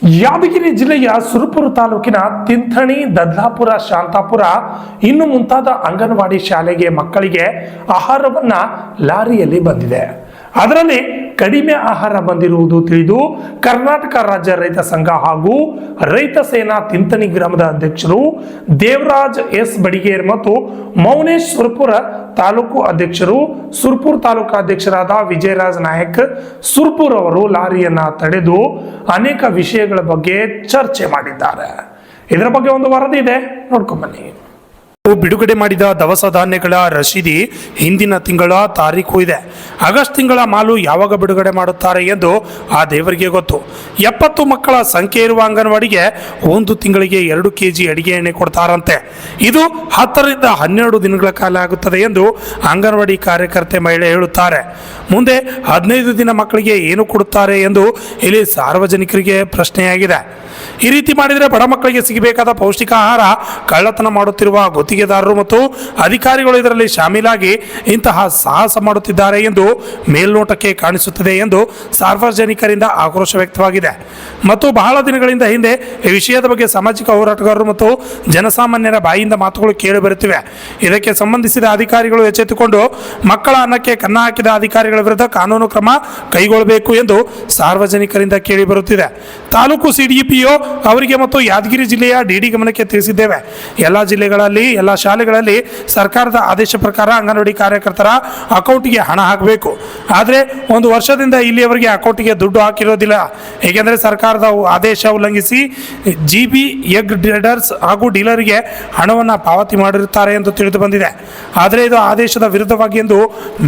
ಯಾದಗಿರಿ ಜಿಲ್ಲೆಯ ಸುರಪುರ ತಾಲೂಕಿನ ತಿಂಥಣಿ, ದದ್ಲಾಪುರ, ಶಾಂತಾಪುರ ಇನ್ನು ಮುಂತಾದ ಅಂಗನವಾಡಿ ಶಾಲೆಗೆ ಮಕ್ಕಳಿಗೆ ಆಹಾರವನ್ನ ಲಾರಿಯಲ್ಲಿ ಬಂದಿದೆ. ಅದರಲ್ಲಿ ಕಡಿಮೆ ಆಹಾರ ಬಂದಿರುವುದು ತಿಳಿದು ಕರ್ನಾಟಕ ರಾಜ್ಯ ರೈತ ಸಂಘ ಹಾಗೂ ರೈತ ಸೇನಾ ತಿಂಥಣಿ ಗ್ರಾಮದ ಅಧ್ಯಕ್ಷರು ದೇವರಾಜ್ ಎಸ್ ಬಡಿಗೇರ್ ಮತ್ತು ಮೌನೇಶ್ ಸುರಪುರ ತಾಲೂಕು ಅಧ್ಯಕ್ಷರು, ಸುರಪುರ ತಾಲೂಕು ಅಧ್ಯಕ್ಷರಾದ ವಿಜಯರಾಜ್ ನಾಯಕ್ ಸುರಪುರ್ ಅವರು ಲಾರಿಯನ್ನ ತಡೆದು ಅನೇಕ ವಿಷಯಗಳ ಬಗ್ಗೆ ಚರ್ಚೆ ಮಾಡಿದ್ದಾರೆ. ಇದರ ಬಗ್ಗೆ ಒಂದು ವರದಿ ಇದೆ, ನೋಡ್ಕೊಂಬನ್ನಿ. ಬಿಡುಗಡೆ ಮಾಡಿದ ದವಸ ಧಾನ್ಯಗಳ ರಶೀದಿ ಹಿಂದಿನ ತಿಂಗಳ ತಾರೀಕು ಇದೆ. ಆಗಸ್ಟ್ ತಿಂಗಳ ಮಾಲು ಯಾವಾಗ ಬಿಡುಗಡೆ ಮಾಡುತ್ತಾರೆ ಎಂದು ಆ ದೇವರಿಗೆ ಗೊತ್ತು. 70 ಮಕ್ಕಳ ಸಂಖ್ಯೆ ಇರುವ ಅಂಗನವಾಡಿಗೆ ಒಂದು ತಿಂಗಳಿಗೆ 2 kg ಅಡಿಗೆ ಎಣ್ಣೆ ಕೊಡ್ತಾರಂತೆ. ಇದು 10 ರಿಂದ 12 ದಿನಗಳ ಕಾಲ ಆಗುತ್ತದೆ ಎಂದು ಅಂಗನವಾಡಿ ಕಾರ್ಯಕರ್ತೆ ಮಹಿಳೆ ಹೇಳುತ್ತಾರೆ. ಮುಂದೆ 15 ದಿನ ಮಕ್ಕಳಿಗೆ ಏನು ಕೊಡುತ್ತಾರೆ ಎಂದು ಇಲ್ಲಿ ಸಾರ್ವಜನಿಕರಿಗೆ ಪ್ರಶ್ನೆಯಾಗಿದೆ. ಈ ರೀತಿ ಮಾಡಿದರೆ ಬಡ ಮಕ್ಕಳಿಗೆ ಸಿಗಬೇಕಾದ ಪೌಷ್ಟಿಕ ಆಹಾರ ಕಳ್ಳತನ ಮಾಡುತ್ತಿರುವ ಗುತ್ತಿಗೆದಾರರು ಮತ್ತು ಅಧಿಕಾರಿಗಳು ಇದರಲ್ಲಿ ಶಾಮೀಲಾಗಿ ಇಂತಹ ಸಾಹಸ ಮಾಡುತ್ತಿದ್ದಾರೆ ಎಂದು ಮೇಲ್ನೋಟಕ್ಕೆ ಕಾಣಿಸುತ್ತದೆ ಎಂದು ಸಾರ್ವಜನಿಕರಿಂದ ಆಕ್ರೋಶ ವ್ಯಕ್ತವಾಗಿದೆ. ಮತ್ತು ಬಹಳ ದಿನಗಳಿಂದ ಹಿಂದೆ ಈ ವಿಷಯದ ಬಗ್ಗೆ ಸಾಮಾಜಿಕ ಹೋರಾಟಗಾರರು ಮತ್ತು ಜನಸಾಮಾನ್ಯರ ಬಾಯಿಯಿಂದ ಮಾತುಗಳು ಕೇಳಿಬರುತ್ತಿವೆ. ಇದಕ್ಕೆ ಸಂಬಂಧಿಸಿದ ಅಧಿಕಾರಿಗಳು ಎಚ್ಚೆತ್ತುಕೊಂಡು ಮಕ್ಕಳ ಅನ್ನಕ್ಕೆ ಕನ್ನ ಹಾಕಿದ ಅಧಿಕಾರಿಗಳ ವಿರುದ್ಧ ಕಾನೂನು ಕ್ರಮ ಕೈಗೊಳ್ಳಬೇಕು ಎಂದು ಸಾರ್ವಜನಿಕರಿಂದ ಕೇಳಿಬರುತ್ತಿದೆ. ತಾಲೂಕು ಸಿಡಿಪಿಒ ಅವರಿಗೆ ಮತ್ತು ಯಾದಗಿರಿ ಜಿಲ್ಲೆಯ ಡಿಡಿ ಗಮನಕ್ಕೆ ತಿಳಿಸಿದ್ದೇವೆ. ಎಲ್ಲ ಜಿಲ್ಲೆಗಳಲ್ಲಿ ಎಲ್ಲ ಶಾಲೆಗಳಲ್ಲಿ ಸರ್ಕಾರದ ಆದೇಶ ಪ್ರಕಾರ ಅಂಗನವಾಡಿ ಕಾರ್ಯಕರ್ತರ ಅಕೌಂಟ್ಗೆ ಹಣ ಹಾಕಬೇಕು. ಆದರೆ 1 ವರ್ಷದಿಂದ ಇಲ್ಲಿಯವರೆಗೆ ಅಕೌಂಟ್ಗೆ ದುಡ್ಡು ಹಾಕಿರೋದಿಲ್ಲ. ಏಕೆಂದರೆ ಸರ್ಕಾರದ ಆದೇಶ ಉಲ್ಲಂಘಿಸಿ GB ಎಗ್ ಟ್ರೇಡರ್ಸ್ ಹಾಗೂ ಡೀಲರ್ಗೆ ಹಣವನ್ನು ಪಾವತಿ ಮಾಡಿರುತ್ತಾರೆ ಎಂದು ತಿಳಿದು ಬಂದಿದೆ. ಆದರೆ ಇದು ಆದೇಶದ ವಿರುದ್ಧವಾಗಿ ಎಂದು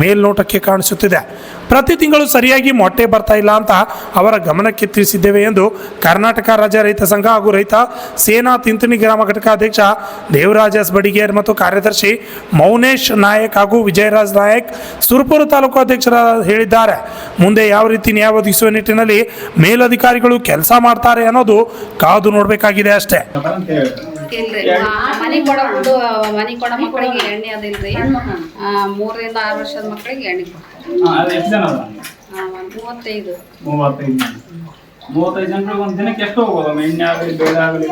ಮೇಲ್ನೋಟಕ್ಕೆ ಕಾಣಿಸುತ್ತಿದೆ. ಪ್ರತಿ ತಿಂಗಳು ಸರಿಯಾಗಿ ಮೊಟ್ಟೆ ಬರ್ತಾ ಇಲ್ಲ ಅಂತ ಅವರ ಗಮನಕ್ಕೆ ತಿಳಿಸಿದ್ದೇವೆ ಎಂದು ಕರ್ನಾಟಕ ರಾಜ್ಯ ರೈತ ಸಂಘ ಹಾಗೂ ರೈತ ಸೇನಾ ತಿಂಥಣಿ ಗ್ರಾಮ ಘಟಕ ಅಧ್ಯಕ್ಷ ದೇವರಾಜ್ ಎಸ್ ಬಡಿಗೇರ್ ಮತ್ತು ಕಾರ್ಯದರ್ಶಿ ಮೌನೇಶ್ ನಾಯಕ್ ಹಾಗೂ ವಿಜಯರಾಜ್ ನಾಯಕ್ ಸುರಪುರ ತಾಲೂಕು ಅಧ್ಯಕ್ಷರ ಹೇಳಿದ್ದಾರೆ. ಮುಂದೆ ಯಾವ ರೀತಿ ನ್ಯಾಯ ಒದಗಿಸುವ ನಿಟ್ಟಿನಲ್ಲಿ ಮೇಲಧಿಕಾರಿಗಳು ಕೆಲಸ ಮಾಡ್ತಾರೆ ಅನ್ನೋದು ಕಾದು ನೋಡಬೇಕಾಗಿದೆ ಅಷ್ಟೇ. ಮನೆ ಕೊಡೋ ಮಕ್ಕಳಿಗೆ ಎಣ್ಣೆ ಅದಿಲ್ರಿ. 3 ರಿಂದ 6 ವರ್ಷದ ಮಕ್ಕಳಿಗೆ ಎಣ್ಣೆ ಕೊಡ್ತಾರೆ. 35 ಜನರಿಗೆ ಒಂದು ದಿನಕ್ಕೆ ಎಷ್ಟು ಹೋಗೋದು? ಎಣ್ಣೆ ಆಗಲಿ ಬೇಳೆ ಆಗಲಿ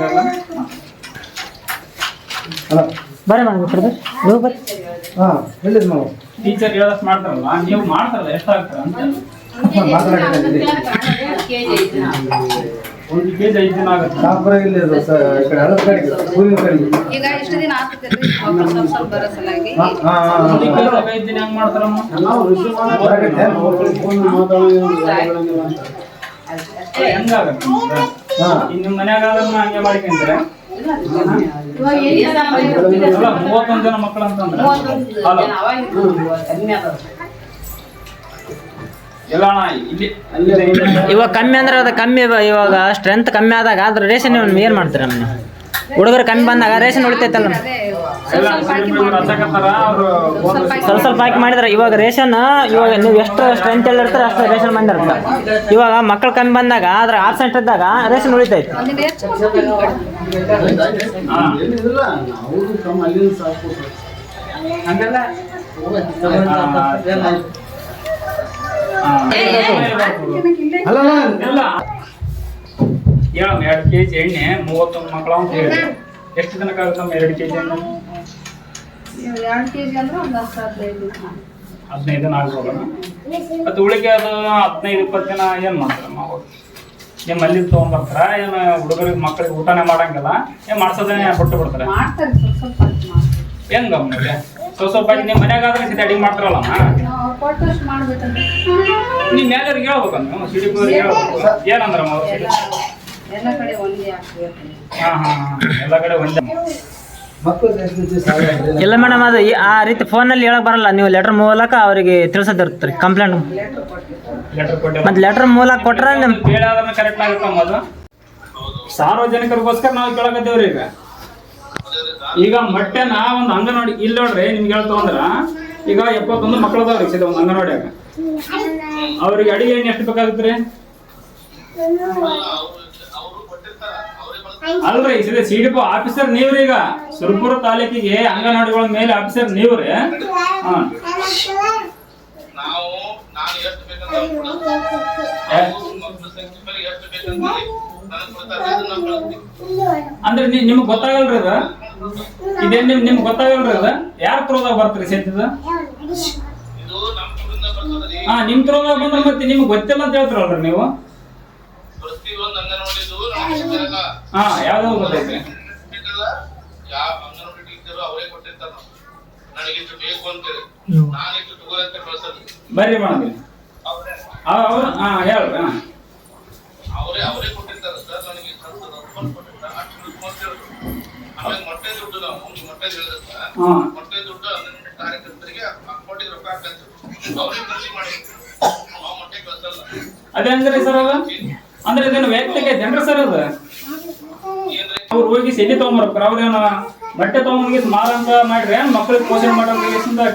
ಟೀಚರ್ ಹೇಳೋದು ಮಾಡ್ತಾರಲ್ಲ, ನೀವು ಮಾಡ್ತಾರಲ್ಲ ಎಷ್ಟಾಗ್ತದೆ ಅಂತ? 1 kg 5 ದಿನ ಆಗುತ್ತೆ. ಈಗ ಇಷ್ಟು ದಿನ ಆಗ್ತದೆ ಸ್ವಲ್ಪ ಬರೋ ಸಲಾಗಿ 5 ದಿನ ಹೆಂಗ್ ಮಾಡ್ತಾರಮ್ಮ? ಹೆಂಗಾಗತ್ತೆ ನಿಮ್ಮ ಮನ್ಯಾಗ ಹಂಗೆ ಮಾಡ್ಕೊಂತಾರೆ? 31 ಜನ ಮಕ್ಕಳು ಅಂತಂದ್ರೆ ಇವಾಗ ಕಮ್ಮಿ ಅಂದ್ರೆ ಅದು ಕಮ್ಮಿ. ಇವಾಗ ಸ್ಟ್ರೆಂತ್ ಕಮ್ಮಿ ಆದಾಗ ಅದ್ರ ರೇಷನ್ ಏನ್ ಮಾಡ್ತೀರ? ಹುಡುಗರು ಕಮ್ಮಿ ಬಂದಾಗ ರೇಷನ್ ಉಳಿತೈತಲ್ಲ, ಸ್ವಲ್ಪ ಸ್ವಲ್ಪ ಹಾಕಿ ಮಾಡಿದ್ರೆ ಇವಾಗ ರೇಷನ್ ಇವಾಗ ನೀವು ಎಷ್ಟು ಸ್ಟ್ರೆಂತ್ ಹೇಳಿರ್ತಾರೆ ಅಷ್ಟು ರೇಷನ್ ಬಂದಿರುತ್ತೆ. ಇವಾಗ ಮಕ್ಕಳು ಕಮ್ಮಿ ಬಂದಾಗ ಅದ್ರ ಆಬ್ಸೆಂಟ್ ಇದ್ದಾಗ ರೇಷನ್ ಉಳಿತೈತೆ. ಹೇಳಮ್ಮ 2 kg ಎಣ್ಣೆ 31 ಮಕ್ಕಳು ಅಂತ ಹೇಳಿ ಎಷ್ಟು ದಿನಕ್ಕೆ ಆಗುತ್ತಮ್ಮ? 2 kg ಎಣ್ಣೆ 2 kg ಅಂದ್ರೆ ಒಂದು 15 ದಿನ ಆಗ್ಬೋದಮ್ಮ. ಮತ್ತು ಉಳಿಕೆ ಅದು 15-20 ದಿನ ಏನು ಮಾಡ್ತಾರಮ್ಮ? ನಿಮ್ಮ ಅಲ್ಲಿ ತೊಗೊಂಡ್ಬರ್ತಾರ? ಏನು ಹುಡುಗರಿಗೆ ಮಕ್ಕಳಿಗೆ ಊಟನೇ ಮಾಡಂಗಿಲ್ಲ? ಏನು ಮಾಡ್ಸೋದೇ ಬಿಟ್ಟು ಬಿಡ್ತಾರೆ? ಹೆಂಗಮ್ಮ ಸ್ವಲ್ಪ ನಿಮ್ಮ ಮನ್ಯಾಗ ಆದ್ರೆ ಸೀದಾ ಅಡಿಗೆ ಮಾಡ್ತಾರಲ್ಲಮ್ಮ, ನೀವು ಯಾರ್ಯಾರಿಗೆ ಹೇಳ್ಬೇಕಮ್ಮ? ಸಿಡಿಪುರಿಗೆ ಹೇಳ್ಬೇಕು. ಏನಂದ್ರಮ್ಮ ಅವ್ರು? ಎಲ್ಲ ಕಡೆ ಒಂದೇ ಆಗ್ತದೆ. ಎಲ್ಲ ಕಡೆ ಒಂದೇ. ಇಲ್ಲ ಮೇಡಮ್, ಅದು ಆ ರೀತಿ ಫೋನಲ್ಲಿ ಹೇಳಕ್ ಬರಲ್ಲ. ನೀವು ಲೆಟರ್ ಮೂಲಕ ಅವರಿಗೆ ತಿಳಿಸೋದಿರ್ತೀರಿ ಕಂಪ್ಲೇಂಟ್. ಮತ್ತೆ ಲೆಟರ್ ಮೂಲಕ ಕೊಟ್ರೆ ಕೇಳಾದ್ರೆ ಕರೆಕ್ಟ್ ಆಗುತ್ತಮ್ಮ. ಅದು ಸಾರ್ವಜನಿಕರಿಗೋಸ್ಕರ ನಾವು ಕೇಳಕತ್ತೇವ್ರಿ. ಈಗ ಮೊಟ್ಟೆನ ಒಂದು ಅಂಗನವಾಡಿ ಇಲ್ಲಿ ನೋಡ್ರಿ, ನಿಮ್ಗೆ ಹೇಳ್ತಾ ಅಂದ್ರ ಈಗ 71 ಮಕ್ಕಳು ಅದಾವ್ರಿ ಸೀದಾ ಒಂದು ಅಂಗನವಾಡಿಯಾಗ. ಅವ್ರಿಗೆ ಅಡಿಗೆ ಎಣ್ಣೆ ಎಷ್ಟು ಬೇಕಾಗುತ್ತೆ? ಅಲ್ರಿ ಸೀದಾ ಸಿಡಿಪೋ ಆಫೀಸರ್ ನೀವ್ರಿ. ಈಗ ಸುರಪುರ ತಾಲೂಕಿಗೆ ಅಂಗನವಾಡಿಗಳ ಮೇಲೆ ಆಫೀಸರ್ ನೀವ್ರಿ. ಅಂದ್ರೆ ನಿಮ್ಗೆ ಗೊತ್ತಾಗಲ್ರಿ ಅದ ಇದೇನ್ ನಿಮ್ಗೆ ಗೊತ್ತಾಗಲ್ರಿ ಅದ ಯಾರ ತ್ರೋದಾಗ ಬರ್ತೀರಿ ಸೇತಿದ ಹಾ ನಿಮ್ ತ್ರೋದಾಗ ಬಂದ್ರೆ ಮತ್ತೆ ನಿಮ್ಗೆ ಗೊತ್ತಿಲ್ಲ ಅಂತ ಹೇಳ್ತಿರಲ್ರಿ ನೀವು ಹಾ ಯಾವ್ದಾದ್ರು ಗೊತ್ತೈತ್ರಿ ಬರ್ರಿ ಮಾಡಿ ಅವ್ರು ಹಾ ಹೇಳ್ರಿ ಅವರೇ ಕೊಟ್ಟಿರ್ತಾರೆ ಸರ್ ನನಗೆ ಮೊಟ್ಟೆ ದುಡ್ಡು ನಾವು ಮೊಟ್ಟೆ ಮೊಟ್ಟೆ ದುಡ್ಡು ಕಾರ್ಯಕರ್ತರಿಗೆ ಅಕೌಂಟಿಗೆ ರೊಕ್ಕ ಹಾಕಂತ ಅವರೇ ಖರ್ಚು ಮಾಡಿ ನಾವು ಮೊಟ್ಟೆ ಕಳ್ಸಲ್ಲ ಅದೇ ಅಂದ್ರೆ ಸರ್ ಅದ ಅಂದ್ರೆ ಇದನ್ನ ವ್ಯಕ್ತಿಗೆ ಜನರ ಸರ್ ಅದ ಅವ್ರು ಹೋಗಿ ಸೆಡಿ ತಗೊಂಬರ್ತಾರೆ ಅವ್ರೇನ ಬಟ್ಟೆ ತಗೊಂಡ್ಗೆ ಮಾರ ಅಂತ ಮಾಡ್ರಿ ಮಕ್ಕಳಿಗೆ ಪೋಷಣೆ ಮಾಡೋ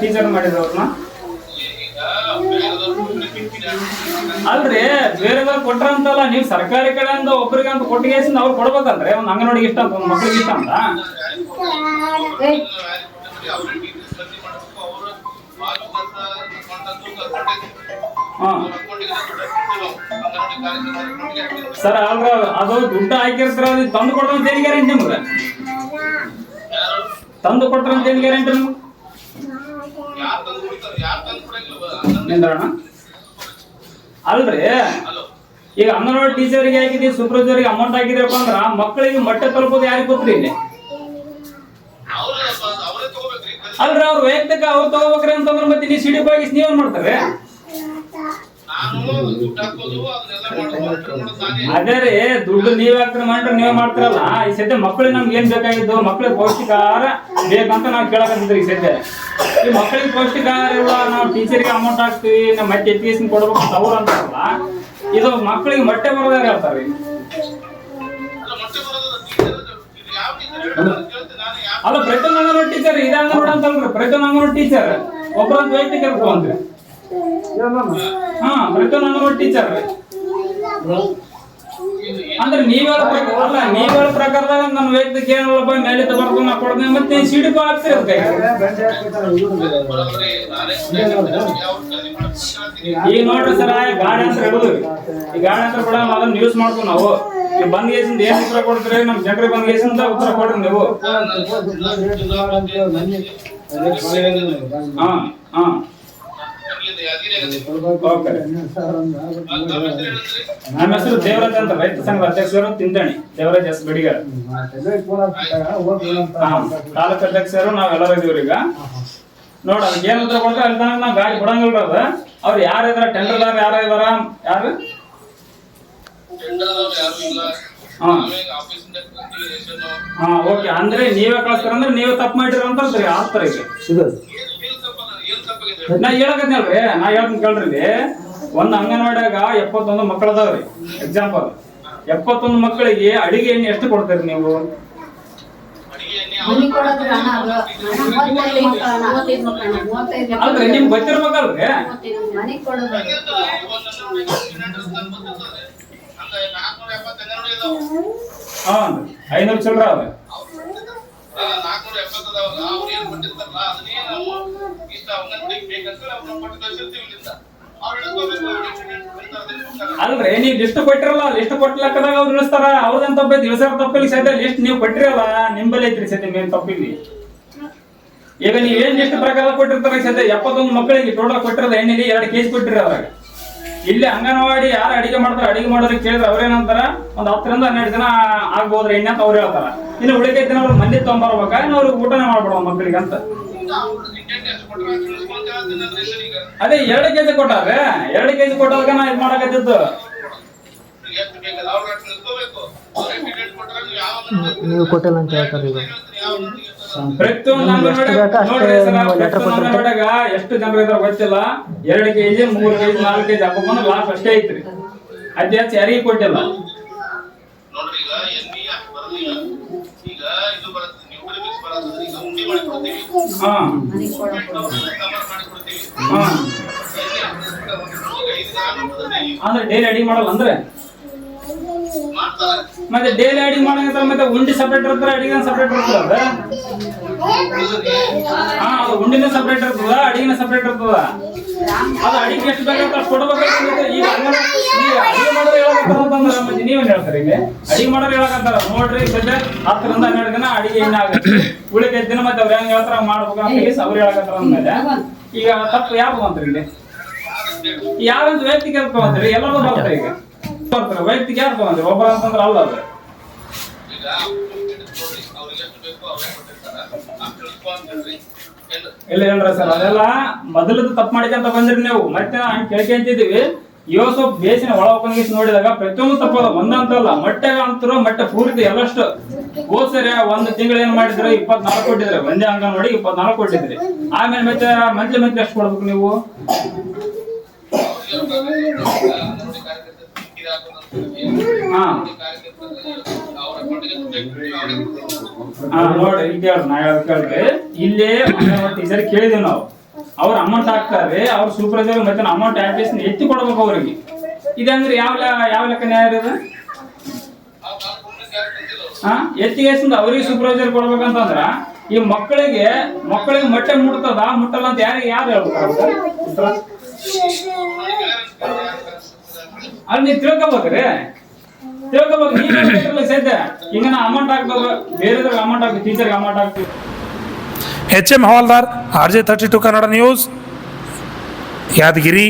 ಟೀಚರ್ ಮಾಡಿದ್ರು ಅವ್ರನ್ನ ಅಲ್ರಿ ಬೇರೆದವ್ರು ಕೊಟ್ರ ಅಂತಲ್ಲ ನೀವು ಸರ್ಕಾರಿ ಕಡೆಯಿಂದ ಒಬ್ಬರಿಗೆ ಅಂತ ಕೊಟ್ಟಿಗೆ ಅವ್ರು ಕೊಡ್ಬೇಕಲ್ರಿ ಒಂದ್ ಅಂಗನವಾಡಿಗೆ ಇಷ್ಟ ಅಂತ ಒಂದ್ ಮಕ್ಳಿಗೆ ಇಷ್ಟ ಅಂತ ಸರ್ ಅಲ್ರ ಅದು ದುಡ್ಡು ಹಾಕಿರ್ತಾರ ತಂದು ಕೊಡ್ರ ಅಂತ ಏನ್ ಗ್ಯಾರಂಟಿ ನಿಮ್ಗೆ ತಂದು ಕೊಟ್ರ ಅಂತ ಏನ್ ಗ್ಯಾರಂಟಿ ನಿಮ್ಗೆ ಅಲ್ರಿ ಈಗ ಅಂಗನವಾಡಿ ಟೀಚರ್ಗೆ ಹಾಕಿದ್ರಿ ಸೂಪರ್ವೈಸರ್ಗೆ ಅಮೌಂಟ್ ಹಾಕಿದ್ರಪ್ಪ ಅಂದ್ರ ಮಕ್ಕಳಿಗೆ ಮೊಟ್ಟೆ ತಲುಪೋದು ಯಾರಿಗೆ ಗೊತ್ತ್ರಿ ಇಲ್ಲಿ ಅಲ್ರಿ ಅವ್ರ ವೈಯಕ್ತಿಕ ಅವ್ರು ತಗೋಬೇಕ್ರಿ ಅಂತಂದ್ರೆ ಮತ್ತೆ ನೀವು ಸಿಡಿ ಬಾಗಿ ನೀವೇನ್ ಮಾಡ್ತಾರೆ ಅದೇ ರೀ ದುಡ್ಡು ನೀವ್ ಹಾಕ್ತಾರೆ ಮಾಡ್ರೆ ನೀವೇ ಮಾಡ್ತಾರಲ್ಲ ಈ ಸದ್ಯ ಮಕ್ಕಳಿಗೆ ನಮ್ಗೆ ಏನ್ ಬೇಕಾಗಿದ್ದು ಮಕ್ಕಳಿಗೆ ಪೌಷ್ಟಿಕ ಆಹಾರ ಬೇಕಂತ ನಾವು ಕೇಳಕಂತಿದ್ರಿ ಈ ಸದ್ಯ ಈ ಮಕ್ಕಳಿಗೆ ಪೌಷ್ಟಿಕ ಆಹಾರ ಇಲ್ಲ ನಾವು ಟೀಚರ್ಗೆ ಅಮೌಂಟ್ ಹಾಕ್ತಿವಿ ನಮ್ಮ ಮತ್ತೆ ಎಜುಕೇಶನ್ ಕೊಡ್ಬೇಕು ಅಂತ ಅವ್ರು ಅಂತಾರಲ್ಲ ಇದು ಮಕ್ಕಳಿಗೆ ಮೊಟ್ಟೆ ಬರೋದಾಗ ಹೇಳ್ತಾರೆ ಅಲ್ಲ ಪ್ರತಿಯೊಂದು ಅಂಗನವಾಡಿ ಟೀಚರ್ ಇದೇ ಅಂಗನವಾಡಿ ಅಂತಲ್ರಿ ಪ್ರತಿಯೊಂದು ಅಂಗನವಾಡಿ ಟೀಚರ್ ಒಬ್ಬರಂತ ವೈಯಕ್ತಿಕ ಇರ್ಕೊಂಡ್ರಿ ಹಾ ಪ್ರತಿಯೊಂದು ಅಂಗನವಾಡಿ ಟೀಚರ್ ಅಂದ್ರೆ ನೀವ್ ಹೇಳ ಪ್ರಕಾರದಾಗ ನನ್ನ ವೈಯಕ್ತಿಕ ಏನಲ್ಲಪ್ಪ ಮೇಲೆ ಬರ್ದು ನಾ ಕೊಡ್ತೀನಿ ಮತ್ತೆ ಸಿಡಿ ಹಾಕ್ಸಿ ಈಗ ನೋಡ್ರಿ ಸರ್ ಗಾಡಿ ಅಂತ ಹಿಡಿದ್ರಿ ಈ ಗಾಡಿ ಅಂತ ಕೂಡ ಅದನ್ನ ಯೂಸ್ ಮಾಡ್ತೀವಿ ನಾವು ಈ ಬಂದ್ ಗೇಸಿಂದ ಏನ್ ಉತ್ತರ ಕೊಡ್ತೀರಿ ನಮ್ ಜನರಿಗೆ ಬಂದ್ ಗೇಸಿಂದ ಉತ್ತರ ಕೊಡ್ರಿ ನೀವು ಹಾ ಹಾ ನಮ್ಮ ಹೆಸರು ದೇವರಾಜ್ ಅಂತ ರೈತ ಸಂಘದ ಅಧ್ಯಕ್ಷರು ತಿಂತಣಿ ದೇವರಾಜ್ ಎಸ್ ಬಡಿಗಾರ ತಾಲೂಕು ಅಧ್ಯಕ್ಷರು ನಾವೆಲ್ಲರೂ ಇದೀವ್ರಿ ಈಗ ನೋಡ ಅದಕ್ಕೆ ಏನ್ ಉತ್ತರ ಕೊಡ್ತಾರೆ ಅಲ್ಲಿ ತನಕ ನಾವ್ ಗಾಡಿ ಬಿಡಂಗಿಲ್ಲ ಅದ ಅವ್ರು ಯಾರ ಇದಾರ ಟೆಂಡರ್ದಾರ ಯಾರ ಇದಾರ ಯಾರು ಹಾ ಓಕೆ ಅಂದ್ರೆ ನೀವೇ ಕಳಿಸ್ತಾರ ಅಂದ್ರೆ ನೀವೇ ತಪ್ಪು ಮಾಡಿರ ಅಂತ ಆಗ್ತಾರೆ ಈಗ ನಾ ಹೇಳಕತ್ನಲ್ರಿ ನಾ ಹೇಳ್ತೀನಿ ಕೇಳ್ರಿ ಒಂದ್ ಅಂಗನವಾಡಿಯಾಗ 71 ಮಕ್ಕಳು ಅದಾವ್ರಿ ಎಕ್ಸಾಂಪಲ್ 71 ಮಕ್ಕಳಿಗೆ ಅಡಿಗೆ ಎಣ್ಣೆ ಎಷ್ಟು ಕೊಡ್ತೀರಿ ನೀವು ಅಲ್ರಿ ನಿಮ್ಗೆ ಗೊತ್ತಿರ್ಬೇಕಲ್ರಿ ಹಾ 500 ಚಿಲ್ಲರ ಅವ 470 ಅವ್ರು ಏನ್ ಕೊಟ್ಟಿರ್ತಾರಲ್ಲ ಅದನ್ನೇ ನಾವು ಇಷ್ಟ ಅಂಗನವಾಡಿಗೆ ಬೇಕಂತ ನಾವು ಕೊಟ್ಟು ಕಳಿಸಿರ್ತೀವಿ ಇಲ್ಲಿಂದ ಅಲ್ರಿ ನೀವ್ ಲಿಸ್ಟ್ ಕೊಟ್ಟಿರಲ್ಲ ಲಿಸ್ಟ್ ಕೊಟ್ಲಕ್ಕದಾಗ ಅವ್ರು ಇಳಿಸ್ತಾರ ಅವ್ರದೇನ್ ತಪ್ಪೈತಿ ಇಳಿಸಾರ ತಪ್ಪಿಲ್ಲ ಸದ್ಯ ಲಿಸ್ಟ್ ನೀವು ಕೊಟ್ಟಿರಲ್ಲ ನಿಂಬಲ್ಲಿ ಐತ್ರಿ ಸದ್ಯ ಮೇನ್ ತಪ್ಪಿದ್ವಿ ಈಗ ನೀವ್ ಏನ್ ಲಿಸ್ಟ್ ಪ್ರಕಾರ ಕೊಟ್ಟಿರ್ತಾರ ಸದ್ಯ 71 ಮಕ್ಕಳಿಗೆ ಟೋಟಲ್ ಕೊಟ್ಟಿರೋದು ಎಣ್ಣೆಲಿ 2 kg ಕೊಟ್ಟಿರಿ ಅದ್ರಾಗ ಇಲ್ಲಿ ಅಂಗನವಾಡಿ ಯಾರು ಅಡಿಗೆ ಮಾಡ್ತಾರ ಅಡಿಗೆ ಮಾಡೋರಿಗೆ ಕೇಳಿದ್ರೆ ಅವ್ರೇನಂತಾರ ಒಂದ್ 10 ರಿಂದ 12 ದಿನ ಆಗ್ಬೋದ್ರಿ ಎಣ್ಣೆ ಅಂತ ಅವ್ರು ಹೇಳ್ತಾರ ಇನ್ನು ಉಳಿಕೆ ದಿನ ಅವ್ರು ಮಂದಿ ತಗೊಂಬರ್ಬೇಕಾ ಇನ್ನು ಅವ್ರಿಗೆ ಊಟನೇ ಮಾಡ್ಬಿಡುವ ಮಕ್ಕಳಿಗೆ ಅಂತ ಅದೇ 2 kg ಕೊಟ್ಟಾರೆ 2 kg ಕೊಟ್ಟಾಗ ನಾ ಇದ್ ಮಾಡಕತ್ತಿದ್ದು ನೀವು ಕೊಟ್ಟಿಲ್ಲ ಅಂತ ಹೇಳ್ತಾರೆ ಈಗ ಪ್ರತಿಯೊಂದು ಅಂಗನವಾಡಿಯಾಗ ಎಷ್ಟು ಜನರು ಇದಾರ ಗೊತ್ತಿಲ್ಲ 2 kg 3 kg 4 kg ಹಬ್ಬ ಬಂದ್ರೆ ಲಾಸ್ಟ್ ಅಷ್ಟೇ ಐತ್ರಿ ಅದ್ ಹೆಚ್ಚು ಯಾರಿಗೂ ಕೊಟ್ಟಿಲ್ಲ ನೋಡ್ರಿ ಈಗ ಎಣ್ಣೆ ಬರಲಿಲ್ಲ ಈಗ ಇದು ಬರುತ್ತೆ ನೀವು ಮಿಕ್ಸ್ ಬರುತ್ತೆ ಈಗ ಉಂಡಿ ಮಾಡಿ ಕೊಡ್ತೀವಿ ಹಾ ಹಾ ಅಂದ್ರೆ ಡೈಲಿ ಅಡಿಗೆ ಮಾಡಲ್ಲ ಅಂದ್ರೆ ಮಾಡ್ತಾರೆ. ಮತ್ತೆ ಡೈಲಿ ಅಡಿಗೆ ಮಾಡಂತ ಮತ್ತೆ ಉಂಡಿ ಸಪ್ರೇಟ್ ಇರ್ತಾರೆ, ಅಡಿಗೆ ಸಪ್ರೇಟ್ ಇರ್ತದ. ಅದು ಉಂಡಿನ ಸಪ್ರೇಟ್ ಇರ್ತದ, ಅಡಿಗೆನ ಸಪ್ರೇಟ್ ಇರ್ತದ. ಅದು ಅಡಿಗೆ ಎಷ್ಟು ಬೇಕಾಗುತ್ತೆ ಅಷ್ಟು ಕೊಡ್ಬೇಕಾಗ್ತದೆ. ಈಗ ಅಡಿಗೆ ಮಾಡೋರು ಹೇಳಕತ್ತಾರ ಮತ್ತೆ ನೀವೇನ್ ಹೇಳ್ತಾರೆ? ಇಲ್ಲಿ ಅಡಿಗೆ ಮಾಡೋರು ಹೇಳಕತ್ತಾರ ನೋಡ್ರಿ ಸದ್ಯ 10 ರಿಂದ 12 ದಿನ ಅಡಿಗೆ ಇನ್ನ ಆಗುತ್ತೆ, ಉಳಿದ ದಿನ ಮತ್ತೆ ಅವ್ರು ಹೆಂಗ್ ಹೇಳ್ತಾರ ಮಾಡ್ಬೇಕು ಅಂತ ಹೇಳಿ ಅವ್ರು ಹೇಳಕತ್ತಾರ ಅಂದ್ಮೇಲೆ ಈಗ ತಪ್ಪು ಯಾರು ಅಂತಾರೆ? ಇಲ್ಲಿ ಯಾರಂತ ವೈಯಕ್ತಿಕ ತಗೊಂತೀರಿ? ಎಲ್ಲರೂ ಬರ್ತಾರೆ. ಈಗ ಬರ್ತಾರೆ ವೈಯಕ್ತಿಕ ಯಾರು ತಗೊಂತೀರಿ? ಒಬ್ಬರ ಅಂತಂದ್ರೆ ಅಲ್ಲ ಅದು. ಈಗ ನೋಡ್ರಿ ಅವ್ರಿಗೆ ಎಷ್ಟು ಬೇಕು ಅವ್ರೇ ಕೊಟ್ಟಿರ್ತಾರೆ. ತಿಳ್ಕೊ ಅಂತ ಹೇಳ್ರಿ. ಇಲ್ಲ ಹೇಳ್ರಿ ಸರ್, ಅದೆಲ್ಲ ಮೊದಲದ್ದು ತಪ್ಪು ಮಾಡಿಕಂತ ಬಂದ್ರಿ ನೀವು. ಮತ್ತೆ ಕೇಳ್ಕೊಂತಿದೀವಿ ಯೋಸಫ್ ಬೇಸಿನ ಒಳ ಉಪನ್ಯಾಸ ನೋಡಿದಾಗ ಪ್ರತಿಯೊಂದು ತಪ್ಪದ, ಒಂದಂತಲ್ಲ ಮೊಟ್ಟೆ ಅಂತರು ಮೊಟ್ಟೆ ಪೂರ್ತಿ ಎಲ್ಲಷ್ಟು. ಹೋದ್ ಸರಿ 1 ತಿಂಗಳು ಏನ್ ಮಾಡಿದ್ರೆ 24 ಕೊಟ್ಟಿದ್ರೆ, ಒಂದೇ ಅಂಗನವಾಡಿ 24 ಕೊಟ್ಟಿದ್ರಿ. ಆಮೇಲೆ ಮತ್ತೆ ಮಂತ್ಲಿ ಎಷ್ಟು ಕೊಡ್ಬೇಕು ನೀವು? ನೋಡಿ ಈಗ ಕೇಳ್ರಿ, ನಾ ಕೇಳ್ರಿ. ಇಲ್ಲೇ ಟೀಚರ್ ಕೇಳಿದೀವಿ ನಾವು, ಅವ್ರ ಅಮೌಂಟ್ ಹಾಕ್ತಾರೆ, ಅವ್ರ ಸೂಪರ್ವೈಸರ್ ಮತ್ತೆ ಅಮೌಂಟ್ ಆಕ್ಟೇಷನ್ ಎತ್ತಿ ಕೊಡ್ಬೇಕು ಅವ್ರಿಗೆ. ಇದಂದ್ರೆ ಯಾವ ಲೆಕ್ಕ ನ್ಯಾಯ ಇರೋದು? ಎತ್ತಿಗೆ ಅವ್ರಿಗೆ ಸೂಪರ್ವೈಸರ್ ಕೊಡ್ಬೇಕಂತಂದ್ರ ಈ ಮಕ್ಕಳಿಗೆ ಮೊಟ್ಟೆ ಮುಟ್ಟಲ್ಲ ಅಂತ ಯಾರು ಹೇಳ್ತಾರೆ? ಅಲ್ಲಿ ನೀವು ತಿಳ್ಕೊಬೇಕ್ರಿ, ನೀವ್ ಸದ್ಯ ಈಗ ನಾ ಅಮೌಂಟ್ ಹಾಕ್ಬೇಕು, ಬೇರೆದ್ರಿಗೆ ಅಮೌಂಟ್ ಹಾಕ್ತೀವಿ, ಟೀಚರ್ಗೆ ಅಮೌಂಟ್ ಹಾಕ್ತೀವಿ. HM ಹವಾಲ್ದಾರ್, RJ32 ಕನ್ನಡ ನ್ಯೂಸ್, ಯಾದಗಿರಿ.